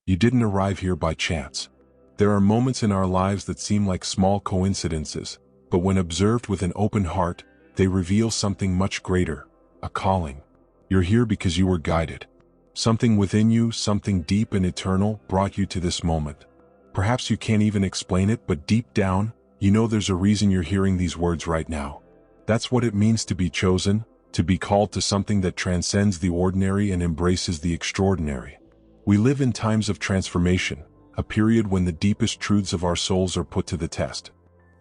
You didn't arrive here by chance. There are moments in our lives that seem like small coincidences, but when observed with an open heart, they reveal something much greater, a calling. You're here because you were guided. Something within you, something deep and eternal, brought you to this moment. Perhaps you can't even explain it, but deep down, you know there's a reason you're hearing these words right now. That's what it means to be chosen, to be called to something that transcends the ordinary and embraces the extraordinary. We live in times of transformation, a period when the deepest truths of our souls are put to the test.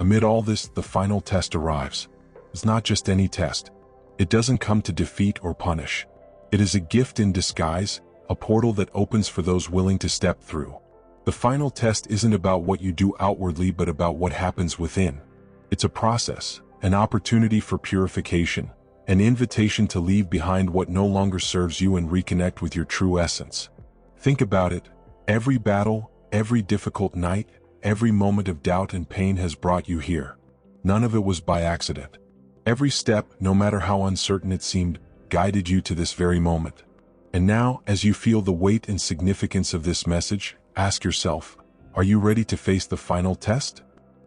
Amid all this, the final test arrives. It's not just any test. It doesn't come to defeat or punish. It is a gift in disguise, a portal that opens for those willing to step through. The final test isn't about what you do outwardly but about what happens within. It's a process, an opportunity for purification, an invitation to leave behind what no longer serves you and reconnect with your true essence. Think about it. Every battle, every difficult night, every moment of doubt and pain has brought you here. None of it was by accident. Every step, no matter how uncertain it seemed, guided you to this very moment. And now, as you feel the weight and significance of this message, ask yourself, are you ready to face the final test?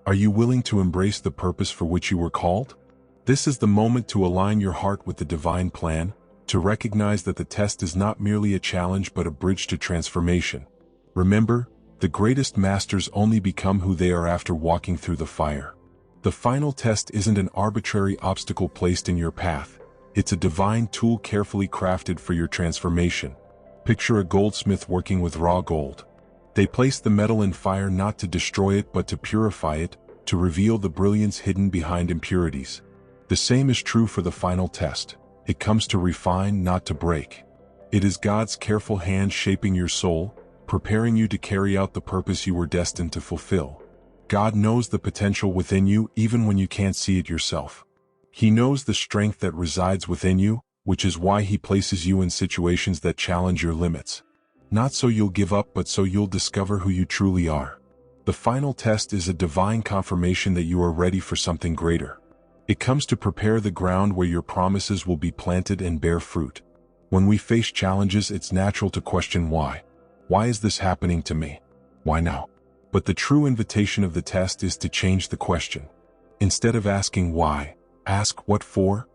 Are you willing to embrace the purpose for which you were called? This is the moment to align your heart with the divine plan, to recognize that the test is not merely a challenge but a bridge to transformation. Remember, the greatest masters only become who they are after walking through the fire. The final test isn't an arbitrary obstacle placed in your path. It's a divine tool carefully crafted for your transformation. Picture a goldsmith working with raw gold. They place the metal in fire not to destroy it but to purify it, to reveal the brilliance hidden behind impurities. The same is true for the final test. It comes to refine, not to break. It is God's careful hand shaping your soul, preparing you to carry out the purpose you were destined to fulfill. God knows the potential within you even when you can't see it yourself. He knows the strength that resides within you, which is why He places you in situations that challenge your limits. Not so you'll give up, but so you'll discover who you truly are. The final test is a divine confirmation that you are ready for something greater. It comes to prepare the ground where your promises will be planted and bear fruit. When we face challenges, it's natural to question why. Why is this happening to me? Why now? But the true invitation of the test is to change the question. Instead of asking why, ask what for?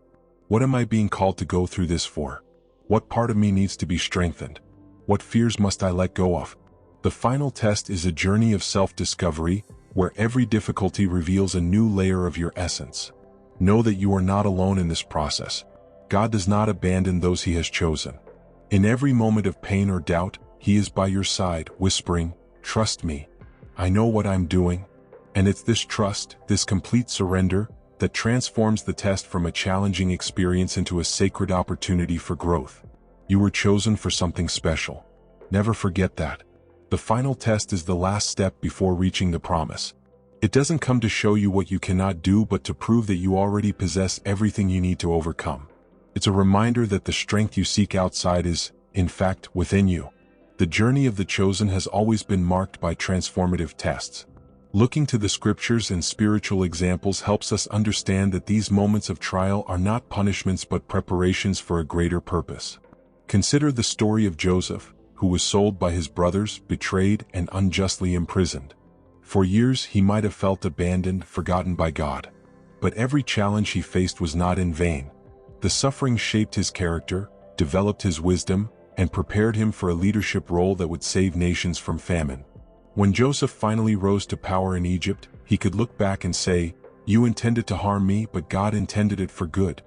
What am I being called to go through this for? What part of me needs to be strengthened? What fears must I let go of? The final test is a journey of self-discovery, where every difficulty reveals a new layer of your essence. Know that you are not alone in this process. God does not abandon those He has chosen. In every moment of pain or doubt, He is by your side, whispering, "Trust me. I know what I'm doing." And it's this trust, this complete surrender, that transforms the test from a challenging experience into a sacred opportunity for growth. You were chosen for something special. Never forget that. The final test is the last step before reaching the promise. It doesn't come to show you what you cannot do but to prove that you already possess everything you need to overcome. It's a reminder that the strength you seek outside is, in fact, within you. The journey of the chosen has always been marked by transformative tests. Looking to the scriptures and spiritual examples helps us understand that these moments of trial are not punishments but preparations for a greater purpose. Consider the story of Joseph, who was sold by his brothers, betrayed, and unjustly imprisoned. For years he might have felt abandoned, forgotten by God. But every challenge he faced was not in vain. The suffering shaped his character, developed his wisdom, and prepared him for a leadership role that would save nations from famine. When Joseph finally rose to power in Egypt, he could look back and say, "You intended to harm me, but God intended it for good."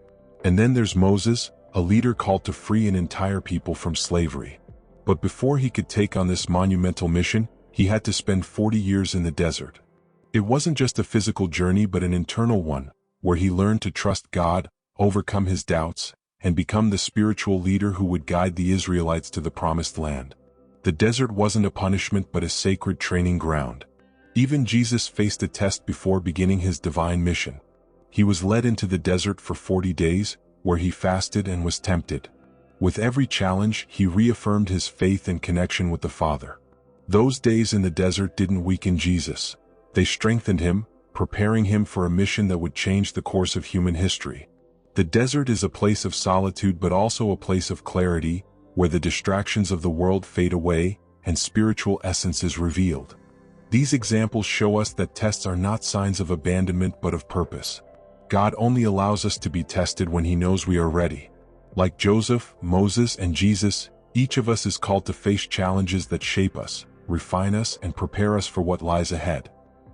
And then there's Moses, a leader called to free an entire people from slavery. But before he could take on this monumental mission, he had to spend 40 years in the desert. It wasn't just a physical journey but an internal one, where he learned to trust God, overcome his doubts, and become the spiritual leader who would guide the Israelites to the promised land. The desert wasn't a punishment but a sacred training ground. Even Jesus faced a test before beginning his divine mission. He was led into the desert for 40 days, where he fasted and was tempted. With every challenge, he reaffirmed his faith and connection with the Father. Those days in the desert didn't weaken Jesus. They strengthened him, preparing him for a mission that would change the course of human history. The desert is a place of solitude but also a place of clarity, where the distractions of the world fade away, and spiritual essence is revealed. These examples show us that tests are not signs of abandonment but of purpose. God only allows us to be tested when He knows we are ready. Like Joseph, Moses, and Jesus, each of us is called to face challenges that shape us, refine us, and prepare us for what lies ahead.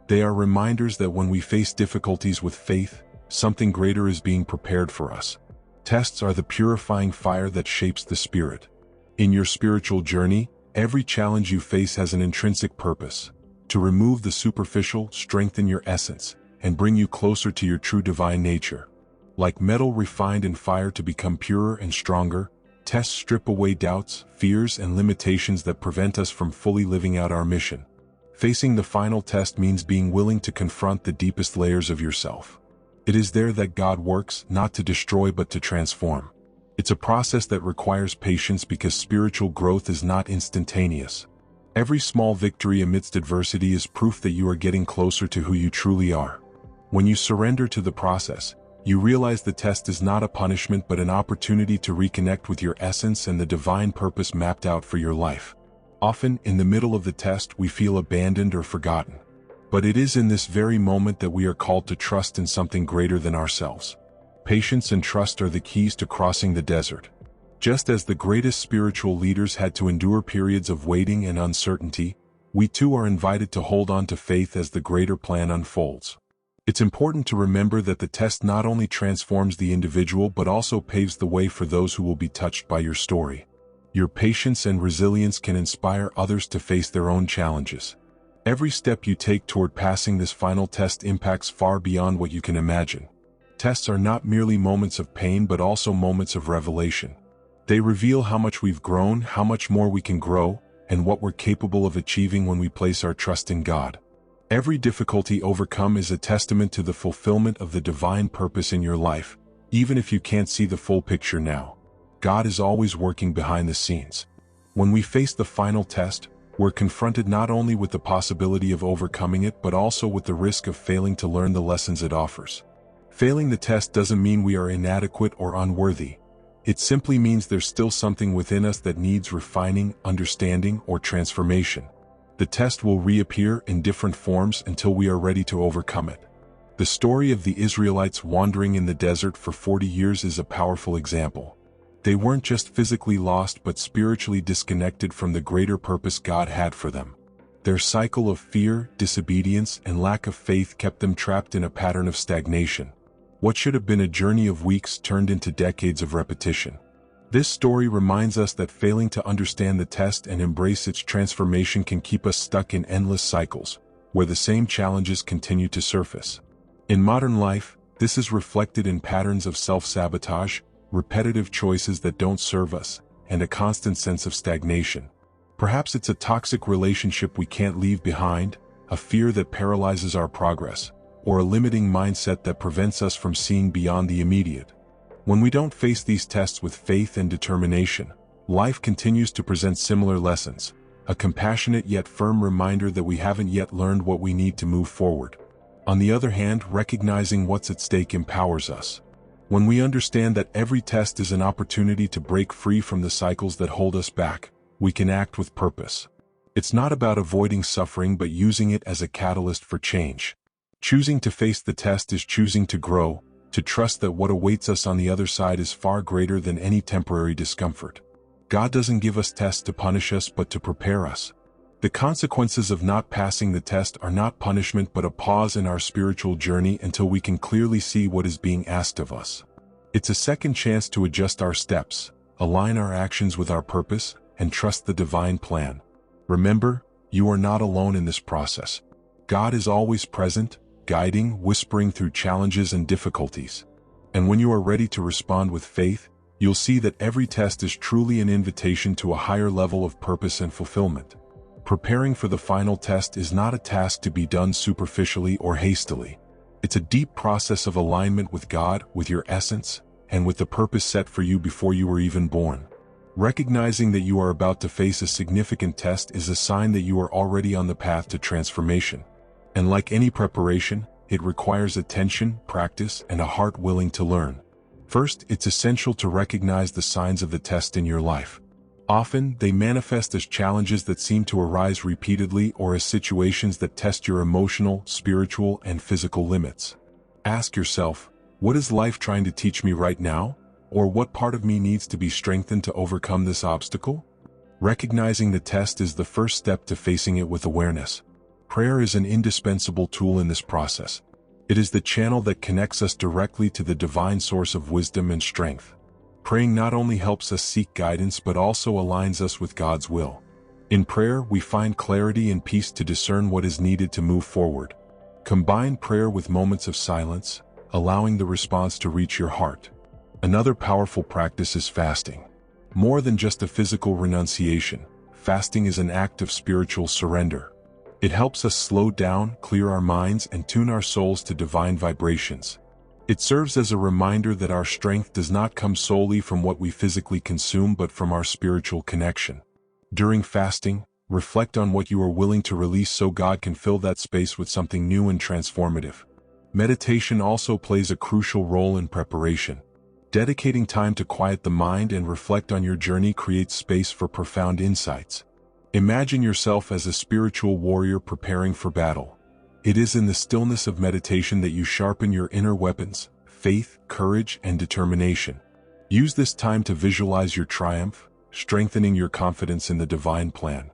They are reminders that when we face difficulties with faith, something greater is being prepared for us. Tests are the purifying fire that shapes the spirit. In your spiritual journey, every challenge you face has an intrinsic purpose: to remove the superficial, strengthen your essence, and bring you closer to your true divine nature. Like metal refined in fire to become purer and stronger, tests strip away doubts, fears, and limitations that prevent us from fully living out our mission. Facing the final test means being willing to confront the deepest layers of yourself. It is there that God works, not to destroy but to transform. It's a process that requires patience because spiritual growth is not instantaneous. Every small victory amidst adversity is proof that you are getting closer to who you truly are. When you surrender to the process, you realize the test is not a punishment but an opportunity to reconnect with your essence and the divine purpose mapped out for your life. Often, in the middle of the test, we feel abandoned or forgotten. But it is in this very moment that we are called to trust in something greater than ourselves. Patience and trust are the keys to crossing the desert. Just as the greatest spiritual leaders had to endure periods of waiting and uncertainty, we too are invited to hold on to faith as the greater plan unfolds. It's important to remember that the test not only transforms the individual but also paves the way for those who will be touched by your story. Your patience and resilience can inspire others to face their own challenges. Every step you take toward passing this final test impacts far beyond what you can imagine. Tests are not merely moments of pain but also moments of revelation. They reveal how much we've grown, how much more we can grow, and what we're capable of achieving when we place our trust in God. Every difficulty overcome is a testament to the fulfillment of the divine purpose in your life, even if you can't see the full picture now. God is always working behind the scenes. When we face the final test, we're confronted not only with the possibility of overcoming it but also with the risk of failing to learn the lessons it offers. Failing the test doesn't mean we are inadequate or unworthy. It simply means there's still something within us that needs refining, understanding, or transformation. The test will reappear in different forms until we are ready to overcome it. The story of the Israelites wandering in the desert for 40 years is a powerful example. They weren't just physically lost but spiritually disconnected from the greater purpose God had for them. Their cycle of fear, disobedience, and lack of faith kept them trapped in a pattern of stagnation. What should have been a journey of weeks turned into decades of repetition. This story reminds us that failing to understand the test and embrace its transformation can keep us stuck in endless cycles, where the same challenges continue to surface. In modern life, this is reflected in patterns of self-sabotage, repetitive choices that don't serve us, and a constant sense of stagnation. Perhaps it's a toxic relationship we can't leave behind, a fear that paralyzes our progress, or a limiting mindset that prevents us from seeing beyond the immediate. When we don't face these tests with faith and determination, life continues to present similar lessons, a compassionate yet firm reminder that we haven't yet learned what we need to move forward. On the other hand, recognizing what's at stake empowers us. When we understand that every test is an opportunity to break free from the cycles that hold us back, we can act with purpose. It's not about avoiding suffering but using it as a catalyst for change. Choosing to face the test is choosing to grow, to trust that what awaits us on the other side is far greater than any temporary discomfort. God doesn't give us tests to punish us but to prepare us. The consequences of not passing the test are not punishment but a pause in our spiritual journey until we can clearly see what is being asked of us. It's a second chance to adjust our steps, align our actions with our purpose, and trust the divine plan. Remember, you are not alone in this process. God is always present, guiding, whispering through challenges and difficulties. And when you are ready to respond with faith, you'll see that every test is truly an invitation to a higher level of purpose and fulfillment. Preparing for the final test is not a task to be done superficially or hastily. It's a deep process of alignment with God, with your essence, and with the purpose set for you before you were even born. Recognizing that you are about to face a significant test is a sign that you are already on the path to transformation. And like any preparation, it requires attention, practice, and a heart willing to learn. First, it's essential to recognize the signs of the test in your life. Often, they manifest as challenges that seem to arise repeatedly or as situations that test your emotional, spiritual, and physical limits. Ask yourself, what is life trying to teach me right now? Or what part of me needs to be strengthened to overcome this obstacle? Recognizing the test is the first step to facing it with awareness. Prayer is an indispensable tool in this process. It is the channel that connects us directly to the divine source of wisdom and strength. Praying not only helps us seek guidance but also aligns us with God's will. In prayer, we find clarity and peace to discern what is needed to move forward. Combine prayer with moments of silence, allowing the response to reach your heart. Another powerful practice is fasting. More than just a physical renunciation, fasting is an act of spiritual surrender. It helps us slow down, clear our minds, and tune our souls to divine vibrations. It serves as a reminder that our strength does not come solely from what we physically consume but from our spiritual connection. During fasting, reflect on what you are willing to release so God can fill that space with something new and transformative. Meditation also plays a crucial role in preparation. Dedicating time to quiet the mind and reflect on your journey creates space for profound insights. Imagine yourself as a spiritual warrior preparing for battle. It is in the stillness of meditation that you sharpen your inner weapons, faith, courage, and determination. Use this time to visualize your triumph, strengthening your confidence in the divine plan.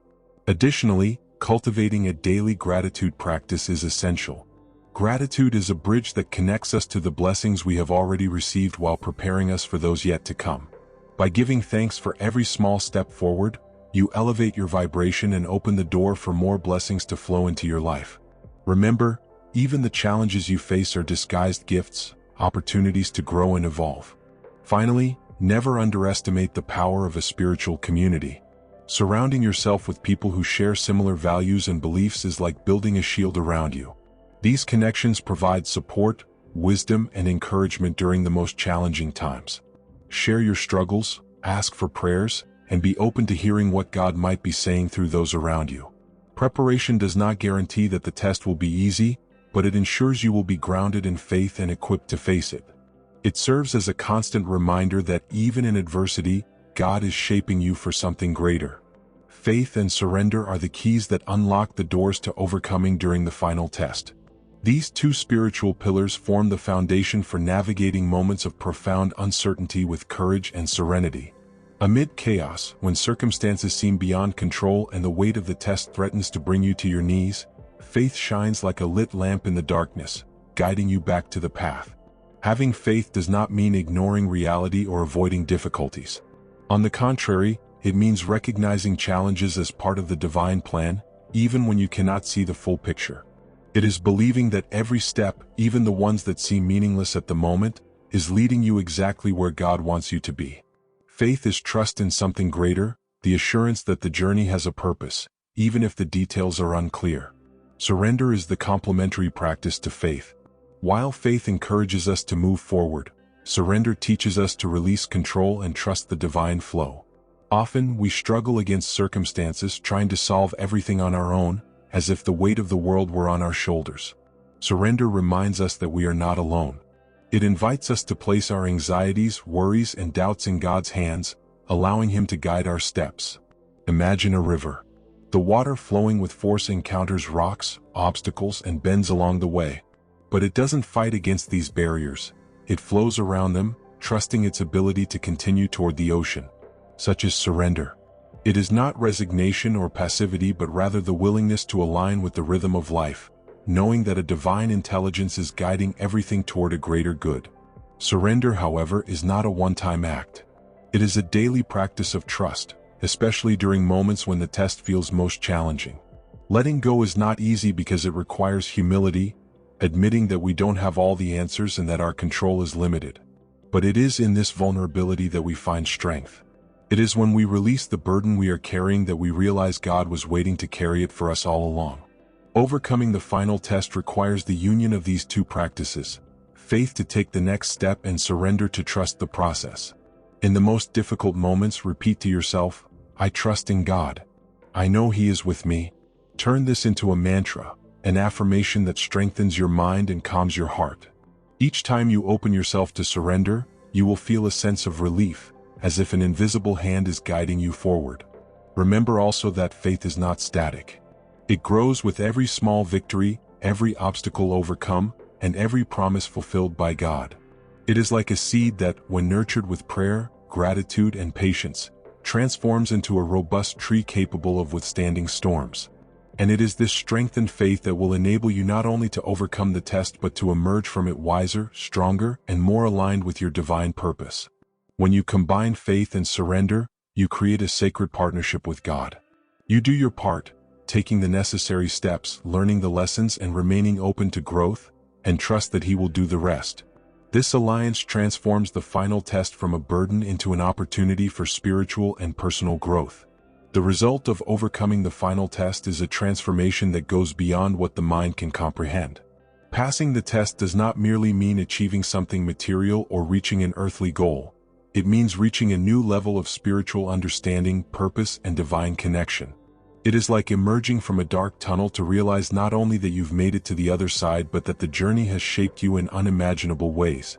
Additionally, cultivating a daily gratitude practice is essential. Gratitude is a bridge that connects us to the blessings we have already received while preparing us for those yet to come. By giving thanks for every small step forward, you elevate your vibration and open the door for more blessings to flow into your life. Remember, even the challenges you face are disguised gifts, opportunities to grow and evolve. Finally, never underestimate the power of a spiritual community. Surrounding yourself with people who share similar values and beliefs is like building a shield around you. These connections provide support, wisdom, and encouragement during the most challenging times. Share your struggles, ask for prayers, and be open to hearing what God might be saying through those around you. Preparation does not guarantee that the test will be easy, but it ensures you will be grounded in faith and equipped to face it. It serves as a constant reminder that even in adversity, God is shaping you for something greater. Faith and surrender are the keys that unlock the doors to overcoming during the final test. These two spiritual pillars form the foundation for navigating moments of profound uncertainty with courage and serenity. Amid chaos, when circumstances seem beyond control and the weight of the test threatens to bring you to your knees, faith shines like a lit lamp in the darkness, guiding you back to the path. Having faith does not mean ignoring reality or avoiding difficulties. On the contrary, it means recognizing challenges as part of the divine plan, even when you cannot see the full picture. It is believing that every step, even the ones that seem meaningless at the moment, is leading you exactly where God wants you to be. Faith is trust in something greater, the assurance that the journey has a purpose, even if the details are unclear. Surrender is the complementary practice to faith. While faith encourages us to move forward, surrender teaches us to release control and trust the divine flow. Often, we struggle against circumstances trying to solve everything on our own, as if the weight of the world were on our shoulders. Surrender reminds us that we are not alone. It invites us to place our anxieties, worries, and doubts in God's hands, allowing Him to guide our steps. Imagine a river. The water flowing with force encounters rocks, obstacles, and bends along the way. But it doesn't fight against these barriers. It flows around them, trusting its ability to continue toward the ocean. Such is surrender. It is not resignation or passivity but rather the willingness to align with the rhythm of life, knowing that a divine intelligence is guiding everything toward a greater good. Surrender, however, is not a one-time act. It is a daily practice of trust, especially during moments when the test feels most challenging. Letting go is not easy because it requires humility, admitting that we don't have all the answers and that our control is limited. But it is in this vulnerability that we find strength. It is when we release the burden we are carrying that we realize God was waiting to carry it for us all along. Overcoming the final test requires the union of these two practices, faith to take the next step and surrender to trust the process. In the most difficult moments, repeat to yourself, I trust in God. I know He is with me. Turn this into a mantra, an affirmation that strengthens your mind and calms your heart. Each time you open yourself to surrender, you will feel a sense of relief, as if an invisible hand is guiding you forward. Remember also that faith is not static. It grows with every small victory, every obstacle overcome, and every promise fulfilled by God. It is like a seed that, when nurtured with prayer, gratitude, and patience, transforms into a robust tree capable of withstanding storms. And it is this strengthened faith that will enable you not only to overcome the test but to emerge from it wiser, stronger, and more aligned with your divine purpose. When you combine faith and surrender, you create a sacred partnership with God. You do your part, taking the necessary steps, learning the lessons, and remaining open to growth, and trust that He will do the rest. This alliance transforms the final test from a burden into an opportunity for spiritual and personal growth. The result of overcoming the final test is a transformation that goes beyond what the mind can comprehend. Passing the test does not merely mean achieving something material or reaching an earthly goal. It means reaching a new level of spiritual understanding, purpose, and divine connection. It is like emerging from a dark tunnel to realize not only that you've made it to the other side but that the journey has shaped you in unimaginable ways.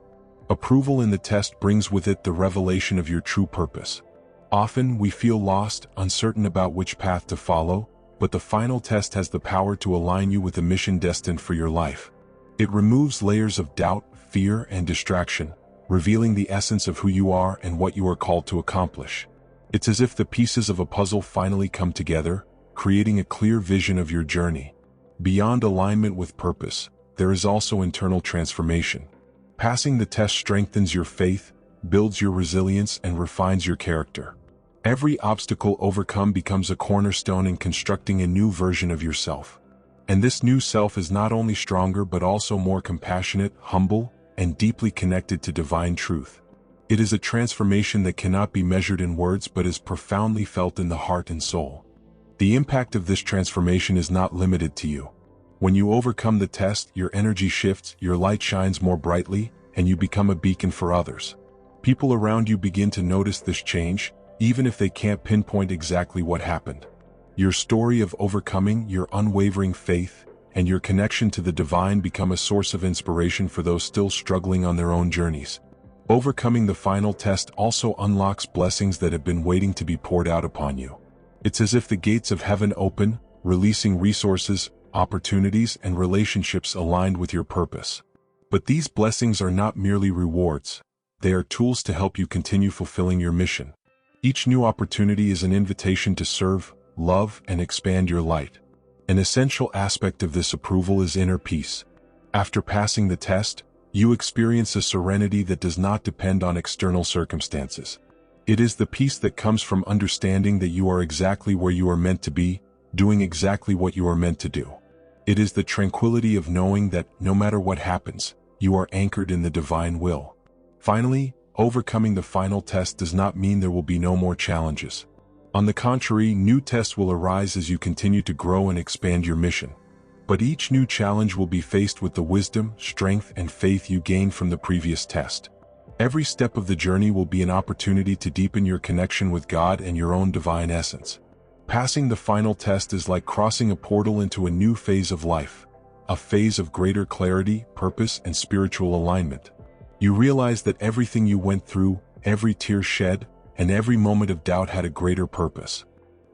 Approval in the test brings with it the revelation of your true purpose. Often we feel lost, uncertain about which path to follow, but the final test has the power to align you with a mission destined for your life. It removes layers of doubt, fear, and distraction, revealing the essence of who you are and what you are called to accomplish. It's as if the pieces of a puzzle finally come together, creating a clear vision of your journey. Beyond alignment with purpose, there is also internal transformation. Passing the test strengthens your faith, builds your resilience, and refines your character. Every obstacle overcome becomes a cornerstone in constructing a new version of yourself. And this new self is not only stronger but also more compassionate, humble, and deeply connected to divine truth. It is a transformation that cannot be measured in words but is profoundly felt in the heart and soul. The impact of this transformation is not limited to you. When you overcome the test, your energy shifts, your light shines more brightly, and you become a beacon for others. People around you begin to notice this change, even if they can't pinpoint exactly what happened. Your story of overcoming, your unwavering faith, and your connection to the divine become a source of inspiration for those still struggling on their own journeys. Overcoming the final test also unlocks blessings that have been waiting to be poured out upon you. It's as if the gates of heaven open, releasing resources, opportunities, and relationships aligned with your purpose. But these blessings are not merely rewards. They are tools to help you continue fulfilling your mission. Each new opportunity is an invitation to serve, love, and expand your light. An essential aspect of this approval is inner peace. After passing the test, you experience a serenity that does not depend on external circumstances. It is the peace that comes from understanding that you are exactly where you are meant to be, doing exactly what you are meant to do. It is the tranquility of knowing that, no matter what happens, you are anchored in the divine will. Finally, overcoming the final test does not mean there will be no more challenges. On the contrary, new tests will arise as you continue to grow and expand your mission. But each new challenge will be faced with the wisdom, strength, and faith you gained from the previous test. Every step of the journey will be an opportunity to deepen your connection with God and your own divine essence. Passing the final test is like crossing a portal into a new phase of life, a phase of greater clarity, purpose, and spiritual alignment. You realize that everything you went through, every tear shed, and every moment of doubt had a greater purpose.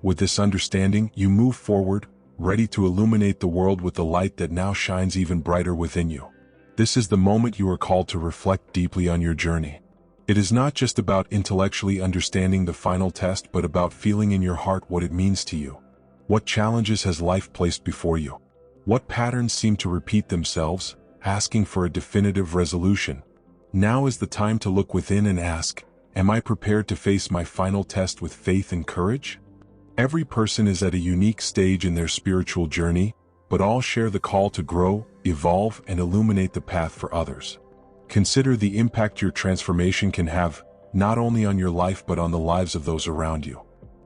With this understanding, you move forward, ready to illuminate the world with the light that now shines even brighter within you. This is the moment you are called to reflect deeply on your journey. It is not just about intellectually understanding the final test but about feeling in your heart what it means to you. What challenges has life placed before you? What patterns seem to repeat themselves, asking for a definitive resolution? Now is the time to look within and ask, am I prepared to face my final test with faith and courage? Every person is at a unique stage in their spiritual journey, but all share the call to grow, evolve, and illuminate the path for others. Consider the impact your transformation can have, not only on your life but on the lives of those around you.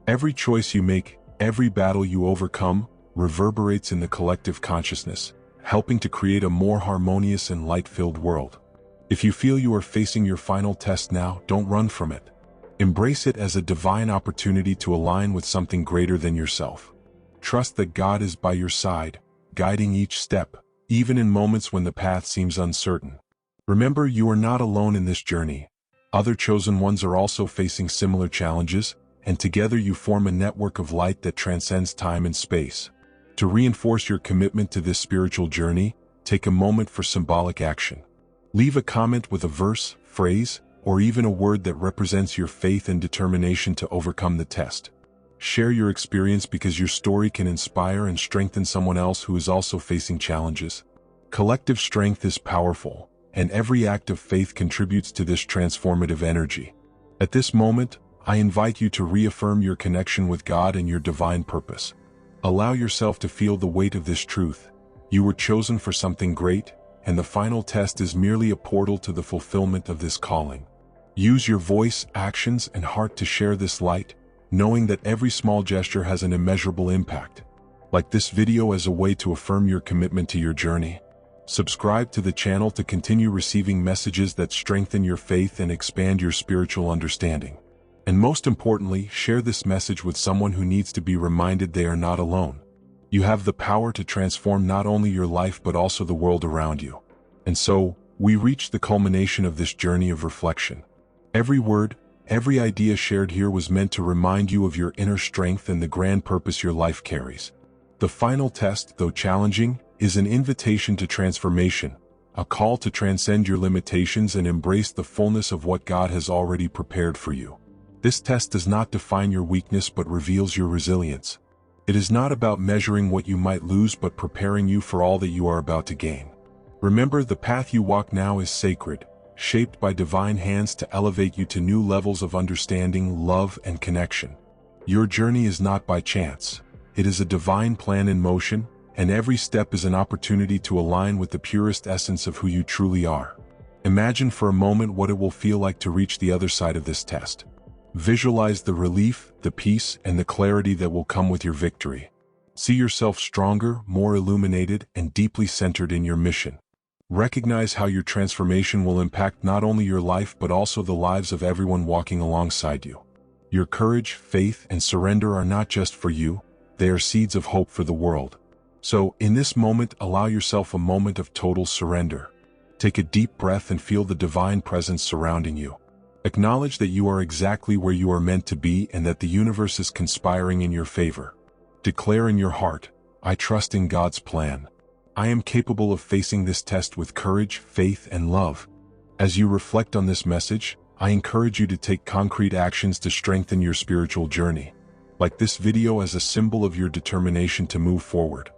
Every choice you make, every battle you overcome, reverberates in the collective consciousness, helping to create a more harmonious and light-filled world. If you feel you are facing your final test now, don't run from it. Embrace it as a divine opportunity to align with something greater than yourself. Trust that God is by your side, guiding each step, even in moments when the path seems uncertain. Remember, you are not alone in this journey. Other chosen ones are also facing similar challenges, and together you form a network of light that transcends time and space. To reinforce your commitment to this spiritual journey, take a moment for symbolic action. Leave a comment with a verse, phrase, or even a word that represents your faith and determination to overcome the test. Share your experience because your story can inspire and strengthen someone else who is also facing challenges. Collective strength is powerful, and every act of faith contributes to this transformative energy. At this moment, I invite you to reaffirm your connection with God and your divine purpose. Allow yourself to feel the weight of this truth. You were chosen for something great, and the final test is merely a portal to the fulfillment of this calling. Use your voice, actions, and heart to share this light, knowing that every small gesture has an immeasurable impact. Like this video as a way to affirm your commitment to your journey. Subscribe to the channel to continue receiving messages that strengthen your faith and expand your spiritual understanding. And most importantly, share this message with someone who needs to be reminded they are not alone. You have the power to transform not only your life but also the world around you. And so, we reach the culmination of this journey of reflection. Every word, every idea shared here was meant to remind you of your inner strength and the grand purpose your life carries. The final test, though challenging, is an invitation to transformation, a call to transcend your limitations and embrace the fullness of what God has already prepared for you. This test does not define your weakness but reveals your resilience. It is not about measuring what you might lose but preparing you for all that you are about to gain. Remember, the path you walk now is sacred, shaped by divine hands to elevate you to new levels of understanding, love, and connection. Your journey is not by chance. It is a divine plan in motion, and every step is an opportunity to align with the purest essence of who you truly are. Imagine for a moment what it will feel like to reach the other side of this test. Visualize the relief, the peace, and the clarity that will come with your victory. See yourself stronger, more illuminated, and deeply centered in your mission. Recognize how your transformation will impact not only your life but also the lives of everyone walking alongside you. Your courage, faith, and surrender are not just for you, they are seeds of hope for the world. So, in this moment, allow yourself a moment of total surrender. Take a deep breath and feel the divine presence surrounding you. Acknowledge that you are exactly where you are meant to be and that the universe is conspiring in your favor. Declare in your heart, I trust in God's plan. I am capable of facing this test with courage, faith, and love. As you reflect on this message, I encourage you to take concrete actions to strengthen your spiritual journey. Like this video as a symbol of your determination to move forward.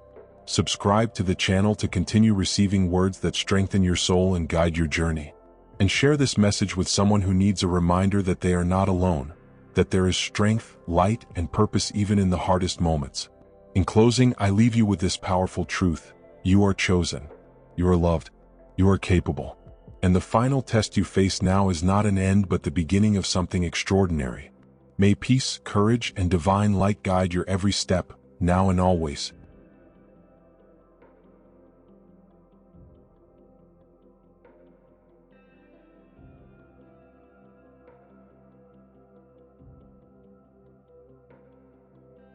Subscribe to the channel to continue receiving words that strengthen your soul and guide your journey. And share this message with someone who needs a reminder that they are not alone, that there is strength, light, and purpose even in the hardest moments. In closing, I leave you with this powerful truth. You are chosen. You are loved. You are capable. And the final test you face now is not an end but the beginning of something extraordinary. May peace, courage, and divine light guide your every step, now and always.